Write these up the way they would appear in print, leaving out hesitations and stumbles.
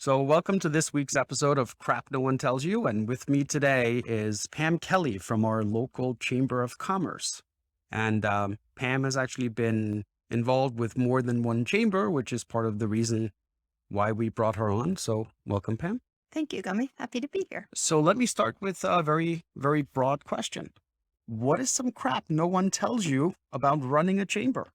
So, welcome to this week's episode of Crap No One Tells You. And with me today is Pam Kelly from our local Chamber of Commerce. And Pam has actually been involved with more than one chamber, which is part of the reason why we brought her on. So, welcome, Pam. Thank you, Gummy. Happy to be here. So, let me start with a very, very broad question. What is some crap no one tells you about running a chamber?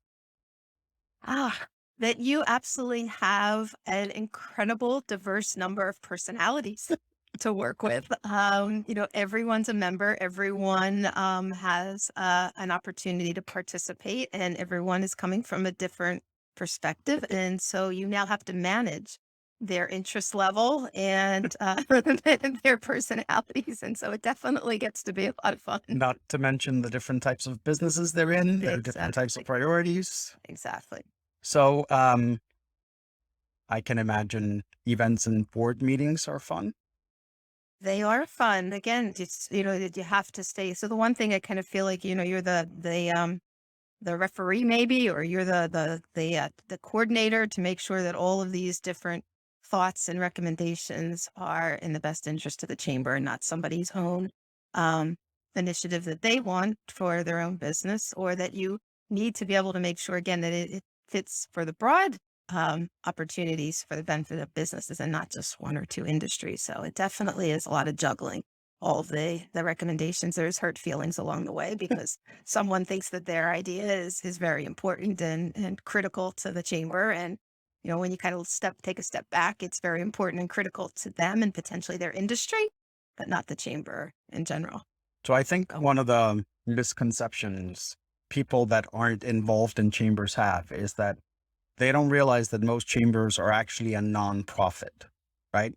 That you absolutely have an incredible, diverse number of personalities to work with. Everyone's a member. Everyone has an opportunity to participate, and everyone is coming from a different perspective. And so you now have to manage their interest level and their personalities. And so it definitely gets to be a lot of fun. Not to mention the different types of businesses they're in, their different types of Exactly. priorities. Exactly. So, I can imagine events and board meetings are fun. They are fun. Again, it's that you have to stay. So the one thing I kind of feel like, you're the referee maybe, or you're the coordinator to make sure that all of these different thoughts and recommendations are in the best interest of the chamber and not somebody's own um initiative that they want for their own business, or that you need to be able to make sure again that it fits for the broad opportunities for the benefit of businesses and not just one or two industries. So it definitely is a lot of juggling all of the recommendations. There's hurt feelings along the way because someone thinks that their idea is very important and critical to the chamber. And, when you kind of take a step back, it's very important and critical to them and potentially their industry, but not the chamber in general. So I think one of the misconceptions people that aren't involved in chambers have is that they don't realize that most chambers are actually a nonprofit, right?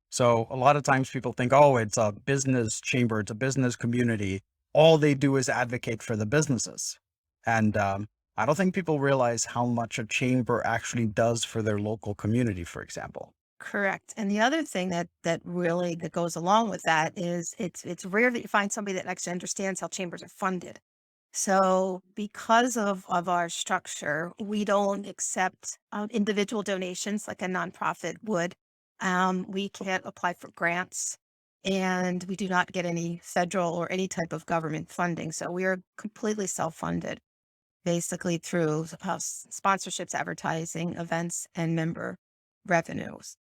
So a lot of times people think, oh, it's a business chamber, it's a business community. All they do is advocate for the businesses. And I don't think people realize how much a chamber actually does for their local community, for example. Correct. And the other thing that goes along with that is it's rare that you find somebody that actually understands how chambers are funded. So because of our structure, we don't accept individual donations like a nonprofit would. We can't apply for grants, and we do not get any federal or any type of government funding. So we are completely self-funded, basically through sponsorships, advertising, events, and member revenues.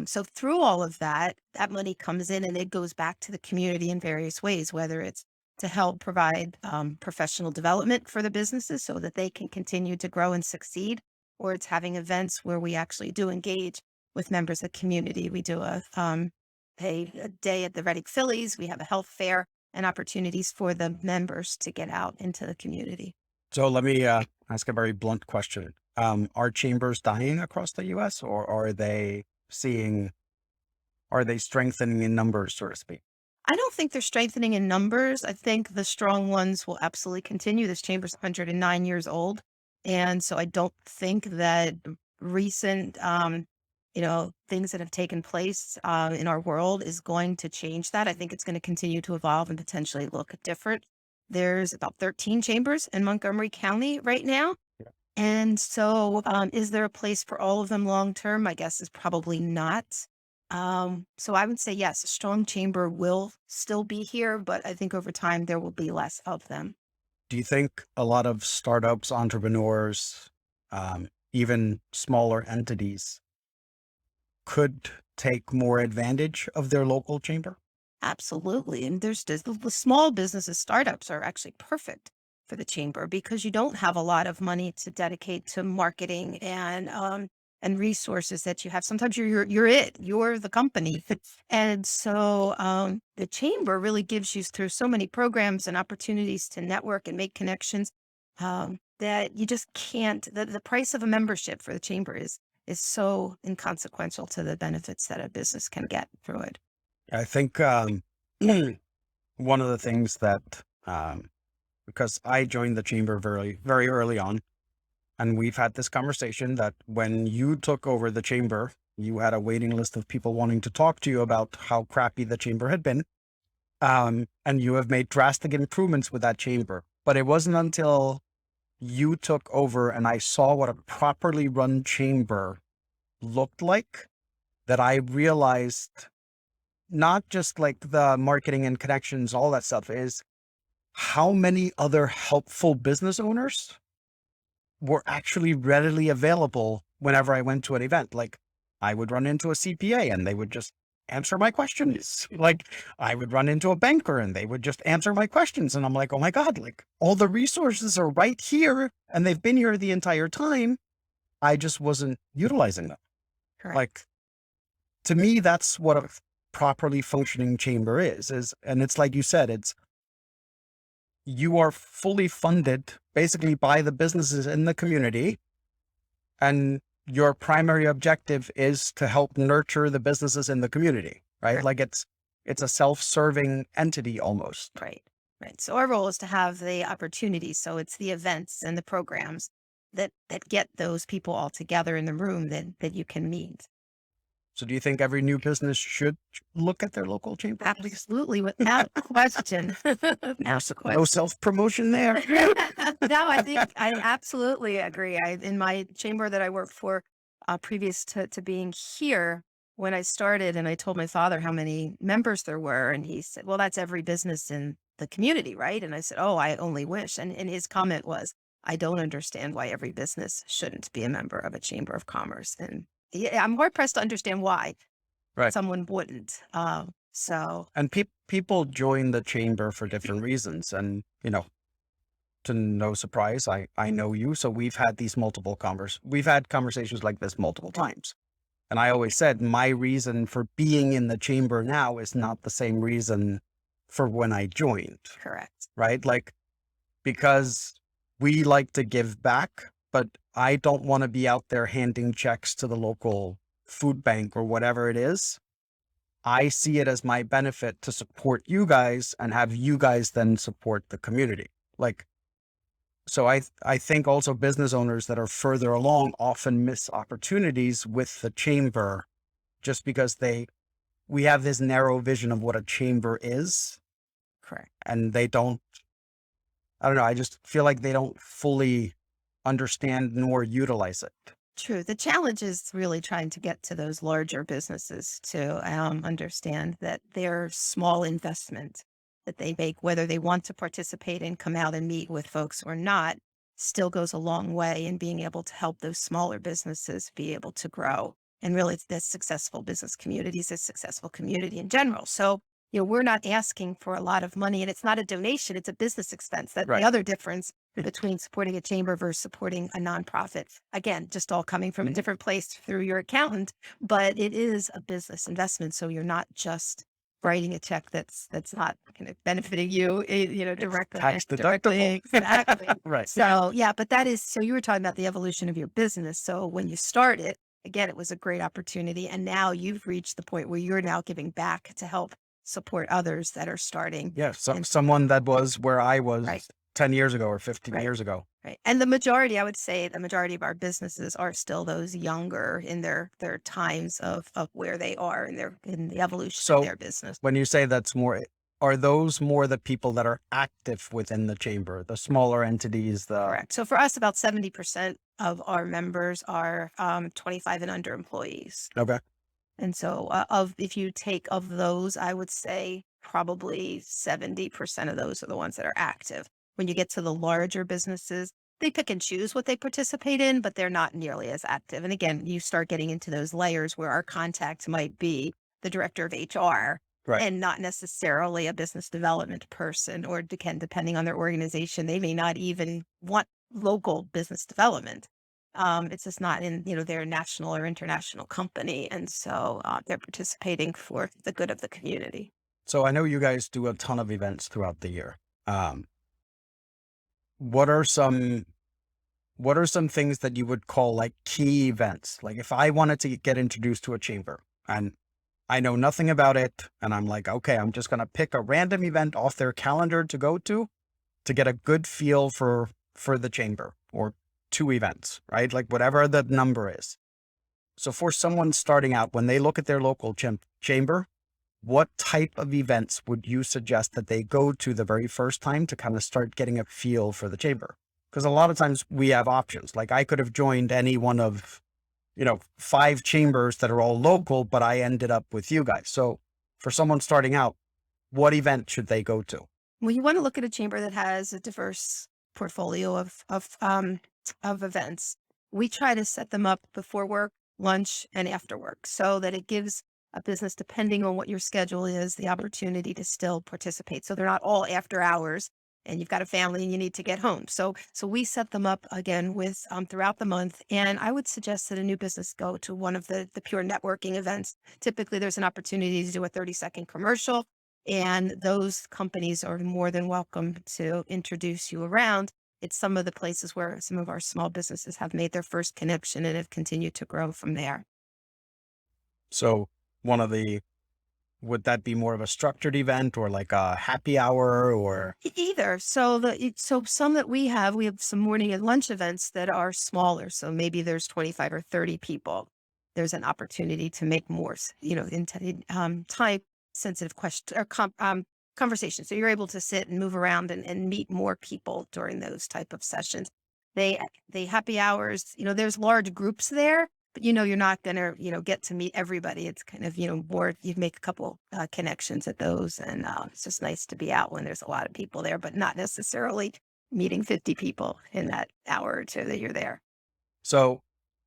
So through all of that, that money comes in and it goes back to the community in various ways, whether it's to help provide professional development for the businesses so that they can continue to grow and succeed, or it's having events where we actually do engage with members of the community. We do a day at the Reading Phillies. We have a health fair and opportunities for the members to get out into the community. So let me ask a very blunt question. Are chambers dying across the US, or seeing, are they strengthening in numbers, so to speak? I don't think they're strengthening in numbers. I think the strong ones will absolutely continue. This chamber's 109 years old. And so I don't think that recent, things that have taken place in our world is going to change that. I think it's going to continue to evolve and potentially look different. There's about 13 chambers in Montgomery County right now. Yeah. And so, is there a place for all of them long term? I guess is probably not. So I would say yes, a strong chamber will still be here, but I think over time there will be less of them. Do you think a lot of startups, entrepreneurs, even smaller entities could take more advantage of their local chamber? Absolutely. And there's the small businesses, startups are actually perfect for the chamber because you don't have a lot of money to dedicate to marketing and resources that you have. Sometimes you're the company. And so the chamber really gives you through so many programs and opportunities to network and make connections that you just can't, the price of a membership for the chamber is so inconsequential to the benefits that a business can get through it. I think one of the things that, because I joined the chamber very, very early on, and we've had this conversation that when you took over the chamber, you had a waiting list of people wanting to talk to you about how crappy the chamber had been. And you have made drastic improvements with that chamber. But it wasn't until you took over and I saw what a properly run chamber looked like that I realized not just like the marketing and connections, all that stuff, is how many other helpful business owners were actually readily available whenever I went to an event. Like I would run into a CPA and they would just answer my questions. Like I would run into a banker and they would just answer my questions. And I'm like, oh my God, like all the resources are right here and they've been here the entire time. I just wasn't utilizing them. Correct. Like to me, that's what a properly functioning chamber is, and it's like you said, it's, you are fully funded basically by the businesses in the community, and your primary objective is to help nurture the businesses in the community, right? Right. Like it's a self-serving entity almost. Right. Right. So our role is to have the opportunities. So it's the events and the programs that get those people all together in the room that you can meet. So do you think every new business should look at their local chamber? Absolutely, without question. Without No self-promotion there. No, I think I absolutely agree. In my chamber that I worked for, previous to being here, when I started and I told my father how many members there were, and he said, well, that's every business in the community, right? And I said, oh, I only wish. And his comment was, I don't understand why every business shouldn't be a member of a chamber of commerce. And yeah, I'm hard pressed to understand why Right. someone wouldn't. And people join the chamber for different reasons. And, to no surprise, I know you. So we've had these we've had conversations like this multiple times. And I always said my reason for being in the chamber now is not the same reason for when I joined, Correct. right? Like, because we like to give back, but I don't want to be out there handing checks to the local food bank or whatever it is. I see it as my benefit to support you guys and have you guys then support the community. Like, so I think also business owners that are further along often miss opportunities with the chamber just because we have this narrow vision of what a chamber is, Correct. and I don't know. I just feel like they don't fully understand nor utilize it. True. The challenge is really trying to get to those larger businesses to understand that their small investment that they make, whether they want to participate and come out and meet with folks or not, still goes a long way in being able to help those smaller businesses be able to grow. And really, it's this successful business community is a successful community in general. So, we're not asking for a lot of money, and it's not a donation, it's a business expense. That's Right. the other difference between supporting a chamber versus supporting a nonprofit. Again, just all coming from a different place through your accountant, but it is a business investment. So you're not just writing a check that's not kind of benefiting you, directly. Tax Directly. deductible. Exactly. Right. So yeah, but so you were talking about the evolution of your business. So when you started, again, it was a great opportunity. And now you've reached the point where you're now giving back to help support others that are starting. Yeah. Someone that was where I was Right. 10 years ago or 15 Right. years ago. Right. And I would say the majority of our businesses are still those younger in their times of where they are in the evolution So of their business. when you say that's more, are those more the people that are active within the chamber, the smaller entities, Correct. So for us, about 70% of our members are 25 and under employees. Okay. And so if you take of those, I would say probably 70% of those are the ones that are active. When you get to the larger businesses, they pick and choose what they participate in, but they're not nearly as active. And again, you start getting into those layers where our contact might be the director of HR. Right. And not necessarily a business development person, or depending on their organization, they may not even want local business development. It's just not in, their national or international company. And so they're participating for the good of the community. So I know you guys do a ton of events throughout the year. What are some things that you would call like key events? Like if I wanted to get introduced to a chamber and I know nothing about it, and I'm like, okay, I'm just going to pick a random event off their calendar to go to get a good feel for the chamber, or 2 events, right? Like whatever the number is. So for someone starting out, when they look at their local chamber, what type of events would you suggest that they go to the very first time to kind of start getting a feel for the chamber? Because a lot of times we have options. Like I could have joined any one of, 5 chambers that are all local, but I ended up with you guys. So for someone starting out, what event should they go to? Well, you want to look at a chamber that has a diverse portfolio of events. We try to set them up before work, lunch, and after work so that it gives a business, depending on what your schedule is, the opportunity to still participate. So they're not all after hours and you've got a family and you need to get home. So we set them up again with throughout the month. And I would suggest that a new business go to one of the pure networking events. Typically, there's an opportunity to do a 30-second commercial, and those companies are more than welcome to introduce you around. It's some of the places where some of our small businesses have made their first connection and have continued to grow from there. So one of the would that be more of a structured event or like a happy hour or Either. So some that we have some morning and lunch events that are smaller. So maybe there's 25 or 30 people. There's an opportunity to make more, time sensitive question or conversation. So you're able to sit and move around and meet more people during those type of sessions. They happy hours, there's large groups there, but you're not going to, get to meet everybody. It's kind of, more, you make a couple connections at those. And it's just nice to be out when there's a lot of people there, but not necessarily meeting 50 people in that hour or two that you're there. so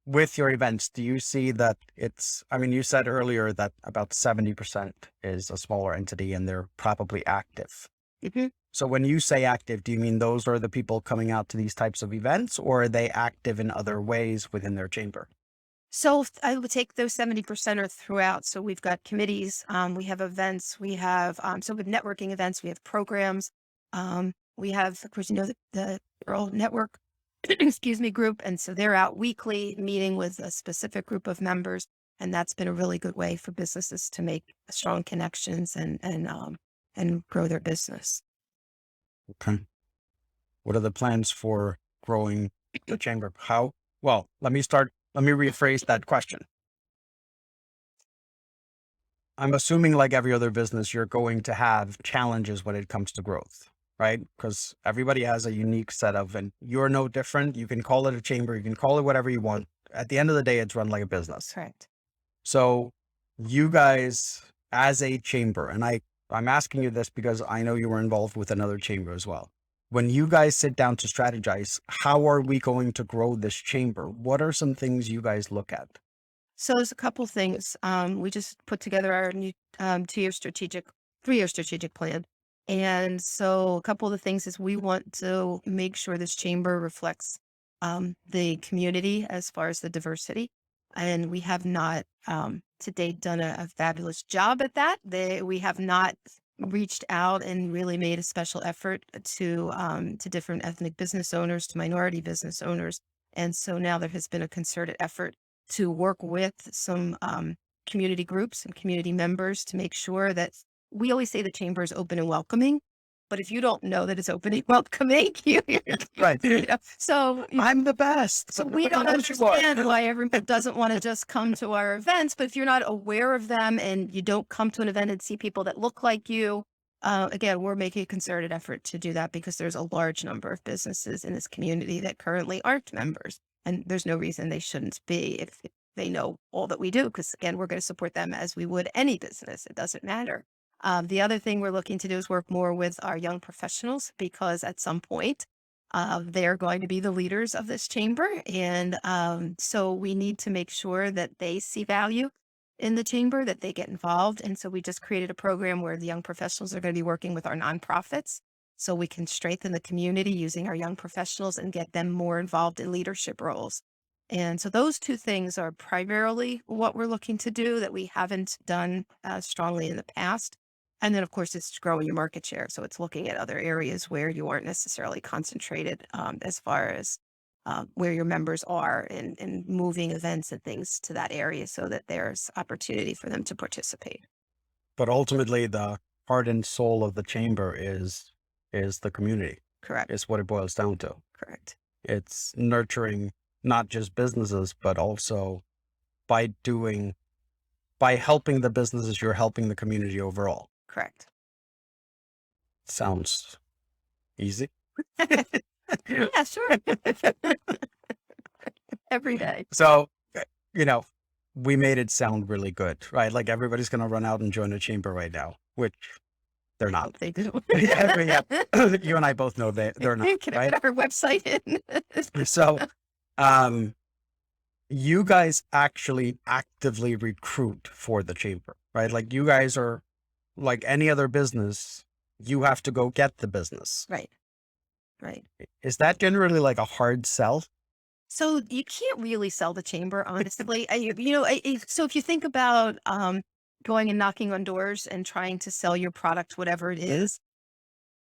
with your events, do you see that you said earlier that about 70% is a smaller entity and they're probably active. Mhm. So when you say active, do you mean those are the people coming out to these types of events, or are they active in other ways within their chamber? So I would take those 70% are throughout. So we've got committees, we have events, we have, so with networking events, we have programs. We have, of course, the Girl Network, excuse me, group. And so they're out weekly meeting with a specific group of members. And that's been a really good way for businesses to make strong connections and grow their business. Okay. What are the plans for growing the chamber? Well, let me rephrase that question. I'm assuming like every other business, you're going to have challenges when it comes to growth, right? Because everybody has a unique setup and you're no different. You can call it a chamber, you can call it whatever you want. At the end of the day, it's run like a business. Correct. So you guys as a chamber, and I'm asking you this because I know you were involved with another chamber as well. When you guys sit down to strategize, how are we going to grow this chamber? What are some things you guys look at? So there's a couple things. We just put together our new 3-year strategic plan. And so a couple of the things is we want to make sure this chamber reflects the community as far as the diversity. And we have not to date done a fabulous job at that. We have not reached out and really made a special effort to different ethnic business owners, to minority business owners. And so now there has been a concerted effort to work with some community groups and community members to make sure that we always say the chamber is open and welcoming. But if you don't know that it's open and welcoming, Right. so I'm the best. so we don't understand why everyone doesn't want to just come to our events. But if you're not aware of them and you don't come to an event and see people that look like you, again, we're making a concerted effort to do that because there's a large number of businesses in this community that currently aren't members. And there's no reason they shouldn't be if they know all that we do, because again, we're going to support them as we would any business. It doesn't matter. The other thing we're looking to do is work more with our young professionals because at some point, they're going to be the leaders of this chamber. And so we need to make sure that they see value in the chamber, that they get involved. And so we just created a program where the young professionals are going to be working with our nonprofits so we can strengthen the community using our young professionals and get them more involved in leadership roles. And so those two things are primarily what we're looking to do that we haven't done strongly in the past. And then, of course, it's growing your market share. So it's looking at other areas where you aren't necessarily concentrated as far as where your members are and moving events and things to that area so that there's opportunity for them to participate. But ultimately, the heart and soul of the chamber is the community. Correct. Is what it boils down to. Correct. It's nurturing not just businesses, but also by helping the businesses, you're helping the community overall. Correct. Sounds easy. Yeah, sure. Every day. So you know, we made it sound really good, right? Like everybody's going to run out and join a chamber right now, which they're I not. hope they do. Yeah, you and I both know they're not, Can I right? get our website in? So, um, you guys actually actively recruit for the chamber, right? Like you guys are like any other business, you have to go get the business. Right, right. Is that generally like a hard sell? So you can't really sell the chamber, honestly. So if you think about going and knocking on doors and trying to sell your product, whatever it is,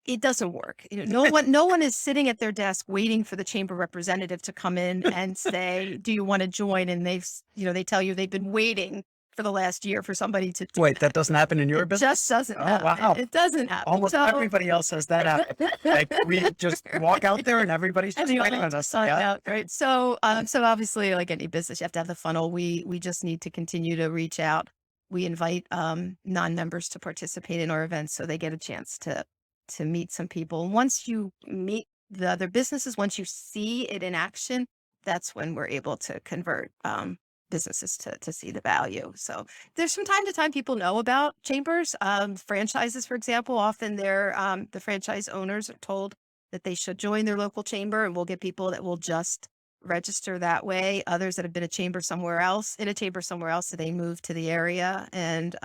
it doesn't work. No one is sitting at their desk waiting for the chamber representative to come in and say, "Do you want to join?" And they tell you they've been waiting for the last year for somebody to do Wait, that that. doesn't happen in your It business? just doesn't Oh, happen. wow. It doesn't happen. Almost So everybody else has that happen. Like we just walk out there and everybody's just Anyone waiting on else us. sign Yeah. out, right? So obviously, like any business, you have to have the funnel. We just need to continue to reach out. We invite non-members to participate in our events, so they get a chance to meet some people. Once you meet the other businesses, once you see it in action, that's when we're able to convert businesses to see the value. So there's from time to time people know about chambers, franchises, for example. Often the franchise owners are told that they should join their local chamber, and we'll get people that will just register that way. Others that have been in a chamber somewhere else, so they moved to the area and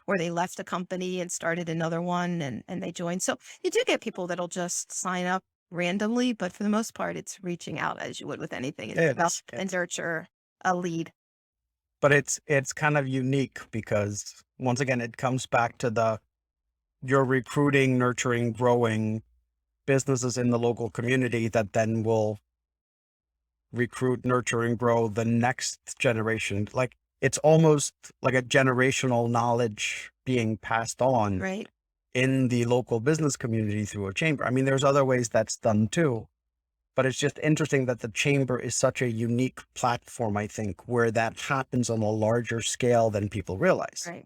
or they left a company and started another one and they joined. So you do get people that'll just sign up randomly, but for the most part, it's reaching out as you would with anything. It's It about is. a nurture, a lead. But it's kind of unique because once again, it comes back to you're recruiting, nurturing, growing businesses in the local community that then will recruit, nurture, and grow the next generation. Like it's almost like a generational knowledge being passed on Right. in the local business community through a chamber. I mean, there's other ways that's done too, but it's just interesting that the chamber is such a unique platform, I think, where that happens on a larger scale than people realize. Right.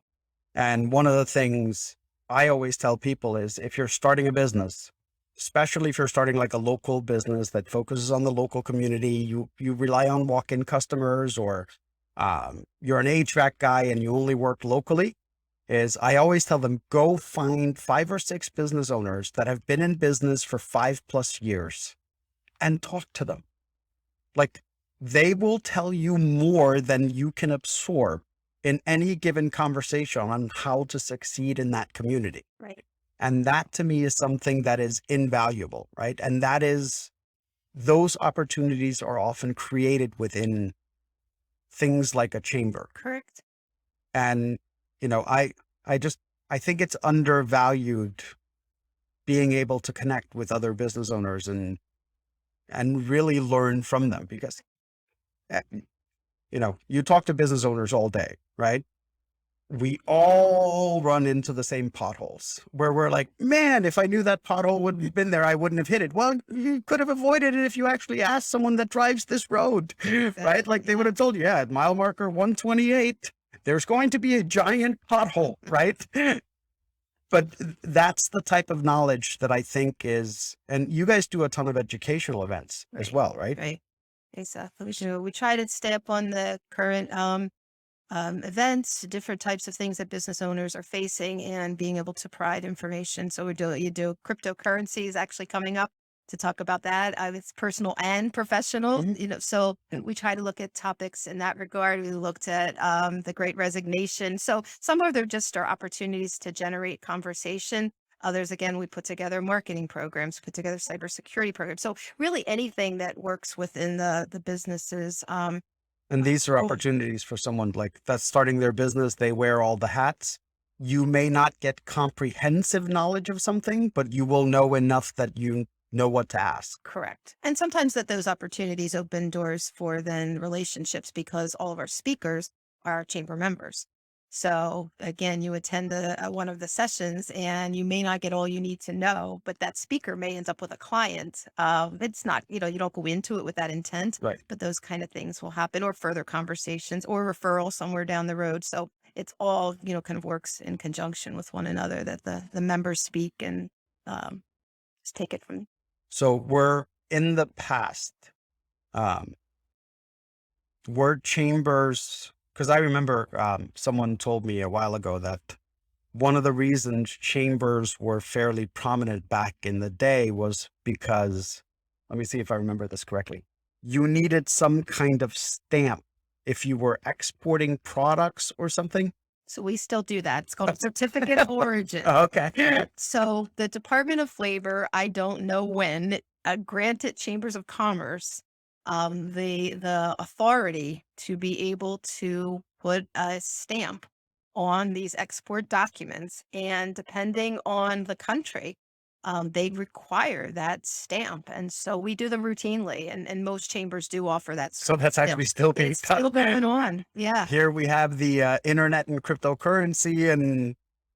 And one of the things I always tell people is if you're starting a business, especially if you're starting like a local business that focuses on the local community, you rely on walk-in customers, or you're an HVAC guy and you only work locally, is I always tell them, go find 5 or 6 business owners that have been in business for 5+ years and talk to them. Like they will tell you more than you can absorb in any given conversation on how to succeed in that community. Right. And that to me is something that is invaluable, right? And that is, those opportunities are often created within things like a chamber. Correct. And, I think it's undervalued being able to connect with other business owners and really learn from them because, eh, you talk to business owners all day, right? We all run into the same potholes where we're like, man, if I knew that pothole wouldn't have been there, I wouldn't have hit it. Well, you could have avoided it if you actually asked someone that drives this road, right? Like they would have told you, yeah, at mile marker 128, there's going to be a giant pothole, right? But that's the type of knowledge that I think is, and you guys do a ton of educational events as Right. well, right? Right. Exactly. We try to stay up on the current events, different types of things that business owners are facing, and being able to provide information. So you do cryptocurrency is actually coming up to talk about that. It's personal and professional, Mhm. so we try to look at topics in that regard. We looked at the Great Resignation. So some of them just are opportunities to generate conversation. Others, again, we put together marketing programs, put together cybersecurity programs. So really anything that works within the businesses. And these are Oh, opportunities for someone like that's starting their business. They wear all the hats. You may not get comprehensive knowledge of something, but you will know enough that you know what to ask. correct. And sometimes those opportunities open doors for then relationships because all of our speakers are chamber members. So again, you attend one of the sessions and you may not get all you need to know, but that speaker may end up with a client. It's not, you don't go into it with that intent, Right. but those kind of things will happen, or further conversations or referral somewhere down the road. So it's all, kind of works in conjunction with one another, that the members speak and just take it from. So we're in the past. Um, were chambers, because I remember someone told me a while ago that one of the reasons chambers were fairly prominent back in the day was because, let me see if I remember this correctly, you needed some kind of stamp if you were exporting products or something. So we still do that. It's called a certificate of origin. Okay. So the Department of Labor, I don't know when, granted Chambers of Commerce the authority to be able to put a stamp on these export documents, and depending on the country, they require that stamp, and so we do them routinely, and most chambers do offer that. So that's actually still being It's still done. going on. Yeah. Here we have the internet and cryptocurrency,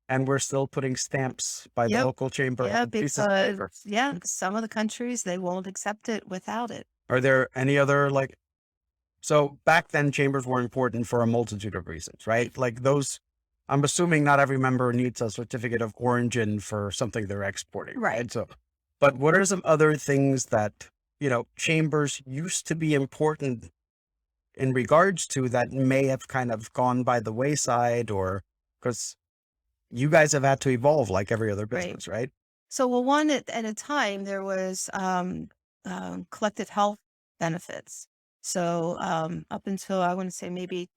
and we're still putting stamps by the Yep. local chamber Yeah, on pieces of because paper. yeah, some of the countries they won't accept it without it. Are there any other like, so back then chambers were important for a multitude of reasons, right? Like those, I'm assuming not every member needs a certificate of origin for something they're exporting, Right. right? So, but what are some other things that, chambers used to be important in regards to that may have kind of gone by the wayside, or because you guys have had to evolve like every other Right. business, right? So, well, one at a time, there was collective health benefits. So, up until I want to say maybe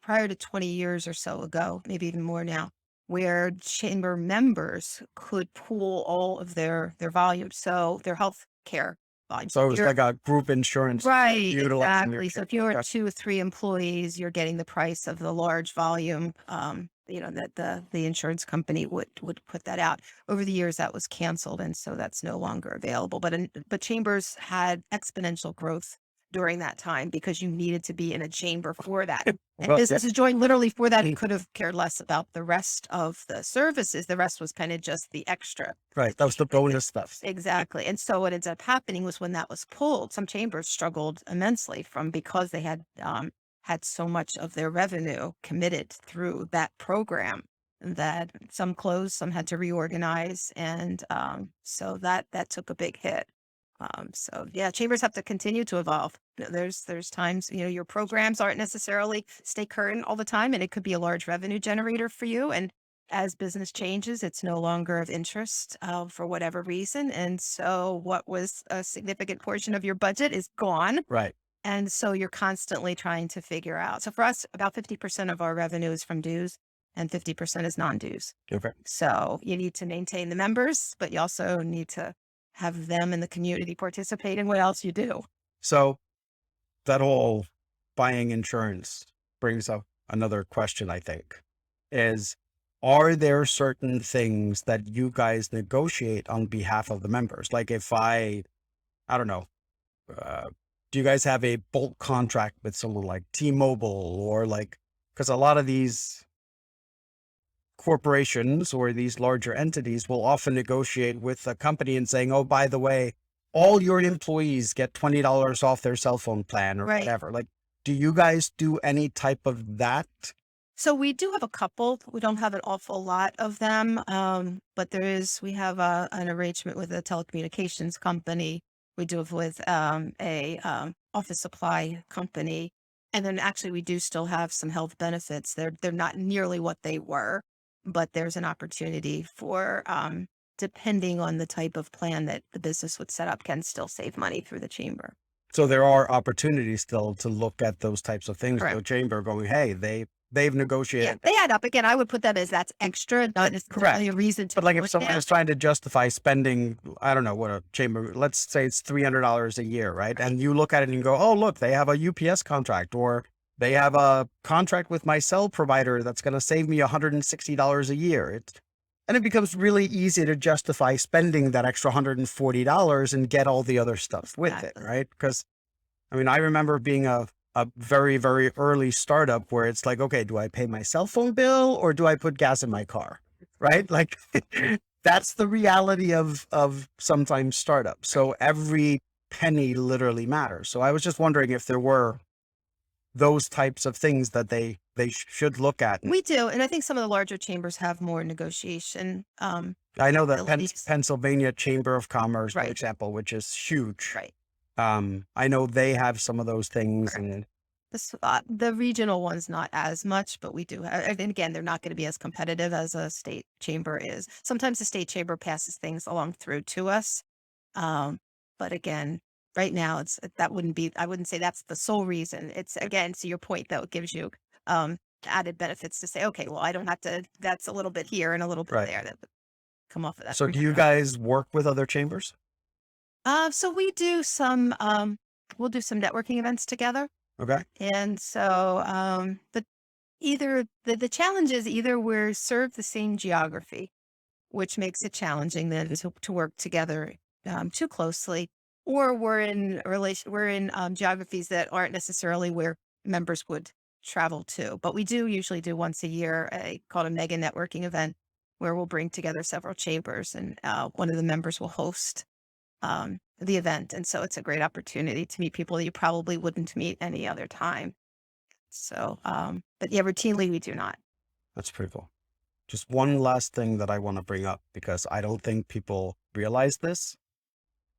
prior to 20 years or so ago, maybe even more now, where chamber members could pool all of their volumes, so their health care volumes. So it was like a group insurance Right, utilizing their exactly. So if chamber. you're Gotcha. 2 or 3 employees, you're getting the price of the large volume, that the insurance company would put that out. Over the years, that was canceled, and so that's no longer available. But chambers had exponential growth during that time because you needed to be in a chamber for that. And Well, yeah, businesses joined literally for that and could have cared less about the rest of the services. The rest was kind of just the extra. right. That was the bonus stuff. Exactly. And so what ended up happening was when that was pulled, some chambers struggled immensely because they had so much of their revenue committed through that program that some closed, some had to reorganize, and so that took a big hit. So yeah, chambers have to continue to evolve. There's times your programs aren't necessarily stay current all the time, and it could be a large revenue generator for you. And as business changes, it's no longer of interest for whatever reason. And so what was a significant portion of your budget is gone. Right. And so you're constantly trying to figure out. So for us, about 50% of our revenue is from dues and 50% is non-dues. Okay. So you need to maintain the members, but you also need to have them in the community participate in what else you do. So that whole buying insurance brings up another question, I think, is, are there certain things that you guys negotiate on behalf of the members? Like if I don't know, do you guys have a bulk contract with someone like T-Mobile, or like, because a lot of these corporations or these larger entities will often negotiate with a company and saying, oh, by the way, all your employees get $20 off their cell phone plan or Right. whatever. Like, do you guys do any type of that? So we do have a couple. We don't have an awful lot of them, but we have an arrangement with a telecommunications company. We do it with a office supply company, and then actually we do still have some health benefits. They're not nearly what they were, but there's an opportunity for depending on the type of plan that the business would set up, can still save money through the chamber. So there are opportunities still to look at those types of things. Correct. The chamber going, hey, they've Yeah, negotiated. they add up. Again, I would put them as that's extra, not necessarily a reason to But like if put someone down. is trying to justify spending, I don't know what a chamber, let's say it's $300 a year, right? And you look at it and you go, oh, look, they have a UPS contract, or they have a contract with my cell provider that's going to save me $160 a year. And it becomes really easy to justify spending that extra $140 and get all the other stuff with it, Exactly. right? Because I mean, I remember being a very, very early startup where it's like, okay, do I pay my cell phone bill or do I put gas in my car? Right? Like that's the reality of sometimes startups. So every penny literally matters. So I was just wondering if there were those types of things that they should look at. We do, and I think some of the larger chambers have more negotiation. I know that abilities. Pennsylvania Chamber of Commerce, for Right. example, which is huge. Right. I know they have some of those things, Correct. and The regional one's not as much, but we do have, and again, they're not going to be as competitive as a state chamber is. Sometimes the state chamber passes things along through to us. Um, but again, right now that wouldn't be, I wouldn't say that's the sole reason. It's again, to your point though, it gives you added benefits to say, okay, well, I don't have to, that's a little bit here and a little bit Right. there that would come off of that. So do you guys work with other chambers? So we do some, we'll do some networking events together. Okay. And so, but either the challenge is either we're served the same geography, which makes it challenging then to work together too closely, or we're in geographies that aren't necessarily where members would travel to. But we do usually do once a year a called a mega networking event where we'll bring together several chambers, and one of the members will host the event. And so it's a great opportunity to meet people that you probably wouldn't meet any other time. So, but yeah, routinely we do not. That's pretty cool. Just one last thing that I want to bring up, because I don't think people realize this,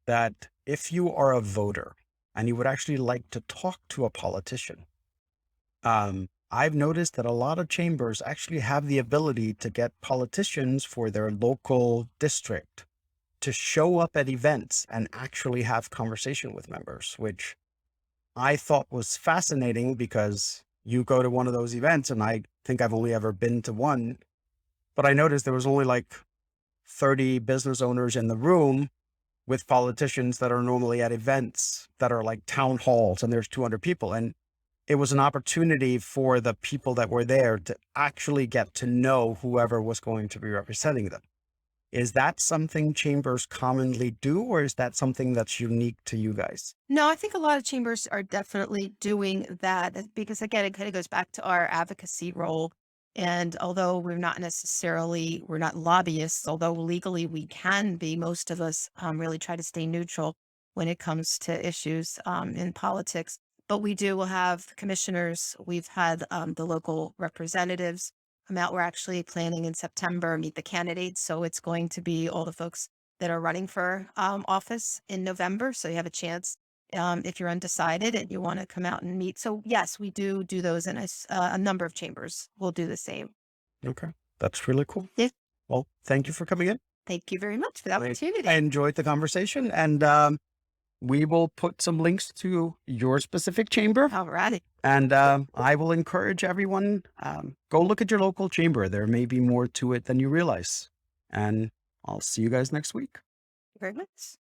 that if you are a voter and you would actually like to talk to a politician, I've noticed that a lot of chambers actually have the ability to get politicians for their local district to show up at events and actually have conversation with members, which I thought was fascinating, because you go to one of those events, and I think I've only ever been to one, but I noticed there was only like 30 business owners in the room with politicians that are normally at events that are like town halls, and there's 200 people. And it was an opportunity for the people that were there to actually get to know whoever was going to be representing them. Is that something chambers commonly do, or is that something that's unique to you guys? No, I think a lot of chambers are definitely doing that because again, it kind of goes back to our advocacy role. And although we're not lobbyists, although legally we can be, most of us really try to stay neutral when it comes to issues in politics. But we do will have commissioners. We've had the local representatives come out. We're actually planning in September, meet the candidates. So it's going to be all the folks that are running for office in November. So you have a chance if you're undecided and you want to come out and meet. So yes, we do those, and a number of chambers will do the same. Okay. That's really cool. Yeah. Well, thank you for coming in. Thank you very much for the opportunity. I enjoyed the conversation, and we will put some links to your specific chamber. All righty. And I will encourage everyone, go look at your local chamber. There may be more to it than you realize. And I'll see you guys next week. Very much.